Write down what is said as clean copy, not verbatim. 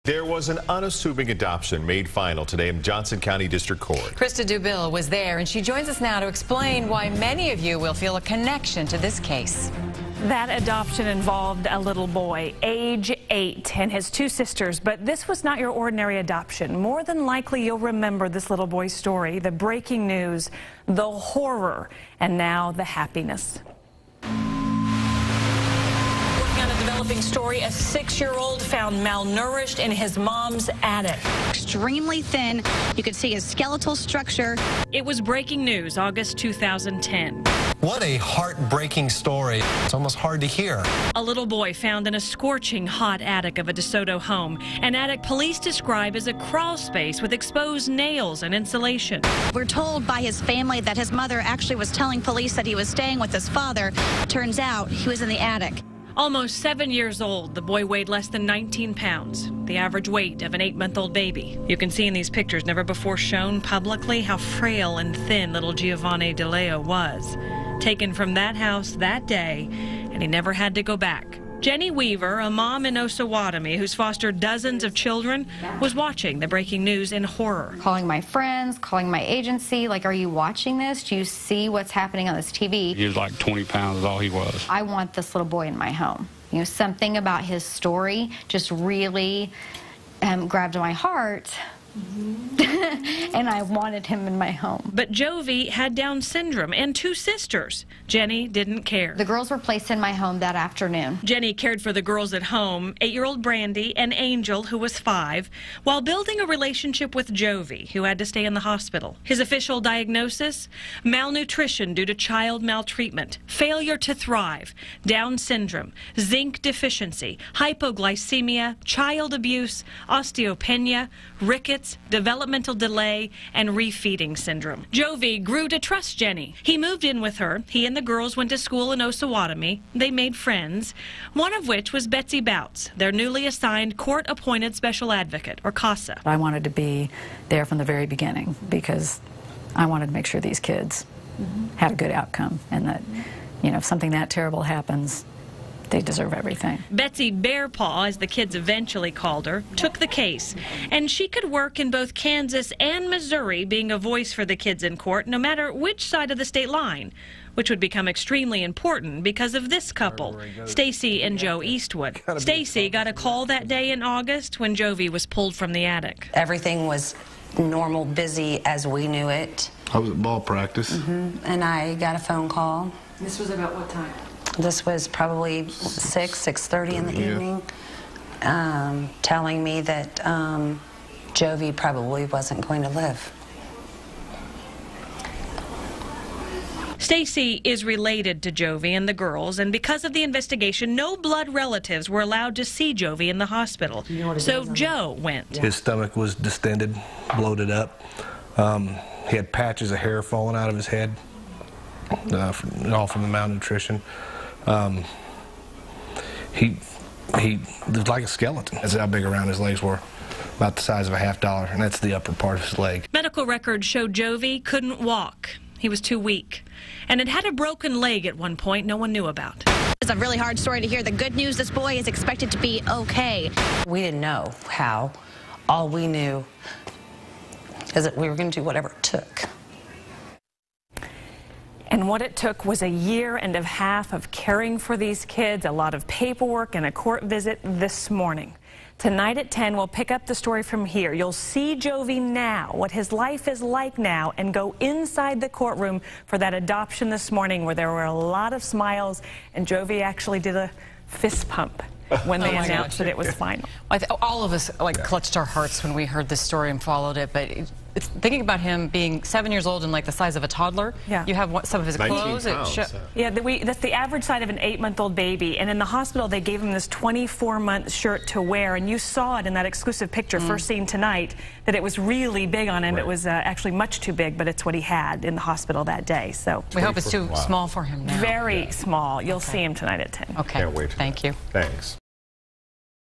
There was an unassuming adoption made final today in Johnson County District Court. Krista Dubill was there, and she joins us now to explain why many of you will feel a connection to this case. That adoption involved a little boy, age 8, and his 2 sisters. But this was not your ordinary adoption. More than likely, you'll remember this little boy's story, the breaking news, the horror, and now the happiness. Developing story, a 6-year-old found malnourished in his mom's attic. Extremely thin. You could see his skeletal structure. It was breaking news, August 2010. What a heartbreaking story. It's almost hard to hear. A little boy found in a scorching hot attic of a DeSoto home, an attic police describe as a crawl space with exposed nails and insulation. We're told by his family that his mother actually was telling police that he was staying with his father. Turns out he was in the attic. Almost 7 years old, the boy weighed less than 19 pounds, the average weight of an 8-month-old baby. You can see in these pictures, never before shown publicly, how frail and thin little Giovanni DeLeo was. Taken from that house that day, and he never had to go back. Jenny Weaver, a mom in Osawatomie who's fostered dozens of children, was watching the breaking news in horror. Calling my friends, calling my agency, like, are you watching this? Do you see what's happening on this TV? He was like 20 pounds is all he was. I want this little boy in my home. You know, something about his story just really grabbed my heart. And I wanted him in my home. But Jovi had Down syndrome and 2 sisters. Jenny didn't care. The girls were placed in my home that afternoon. Jenny cared for the girls at home, 8-year-old Brandy and Angel, who was 5, while building a relationship with Jovi, who had to stay in the hospital. His official diagnosis? Malnutrition due to child maltreatment, failure to thrive, Down syndrome, zinc deficiency, hypoglycemia, child abuse, osteopenia, rickets, developmental delay, and refeeding syndrome. Jovi grew to trust Jenny. He moved in with her. He and the girls went to school in Osawatomie. They made friends, one of which was Betsy Bouts, their newly assigned court-appointed special advocate, or CASA. I wanted to be there from the very beginning because I wanted to make sure these kids had a good outcome, and that, you know, if something that terrible happens, they deserve everything. Betsy Bearpaw, as the kids eventually called her, took the case. And she could work in both Kansas and Missouri, being a voice for the kids in court, no matter which side of the state line, which would become extremely important because of this couple, Stacy and Joe Eastwood. Stacy got a call that day in August when Jovi was pulled from the attic. Everything was normal, busy as we knew it. I was at ball practice. And I got a phone call. This was about what time? This was probably 6:30 in the evening, telling me that Jovi probably wasn't going to live. Stacy is related to Jovi and the girls, and because of the investigation, no blood relatives were allowed to see Jovi in the hospital. So Joe went. His stomach was distended, bloated up. He had patches of hair falling out of his head, all from the malnutrition. He was like a skeleton. That's how big around his legs were, about the size of a $50, and that's the upper part of his leg. Medical records showed Jovi couldn't walk. He was too weak, and had a broken leg at one point no one knew about. It's a really hard story to hear. The good news, this boy is expected to be okay. We didn't know how. All we knew is that we were going to do whatever it took. And what it took was a year and a half of caring for these kids, a lot of paperwork, and a court visit this morning. Tonight at 10, we'll pick up the story from here. You'll see Jovi now, what his life is like now, and go inside the courtroom for that adoption this morning where there were a lot of smiles, and Jovi actually did a fist pump when they announced that it was final. All of us clutched our hearts when we heard this story and followed it, but it's thinking about him being 7 years old and like the size of a toddler. Yeah. You have some of his clothes. That's the average size of an 8-month-old baby, and in the hospital they gave him this 24-month shirt to wear, and you saw it in that exclusive picture first seen tonight that it was really big on him. Right. It was actually much too big, but it's what he had in the hospital that day. So we hope it's too small for him now. Very small. You'll see him tonight at 10. Okay. Can't wait. Thank you. Thanks.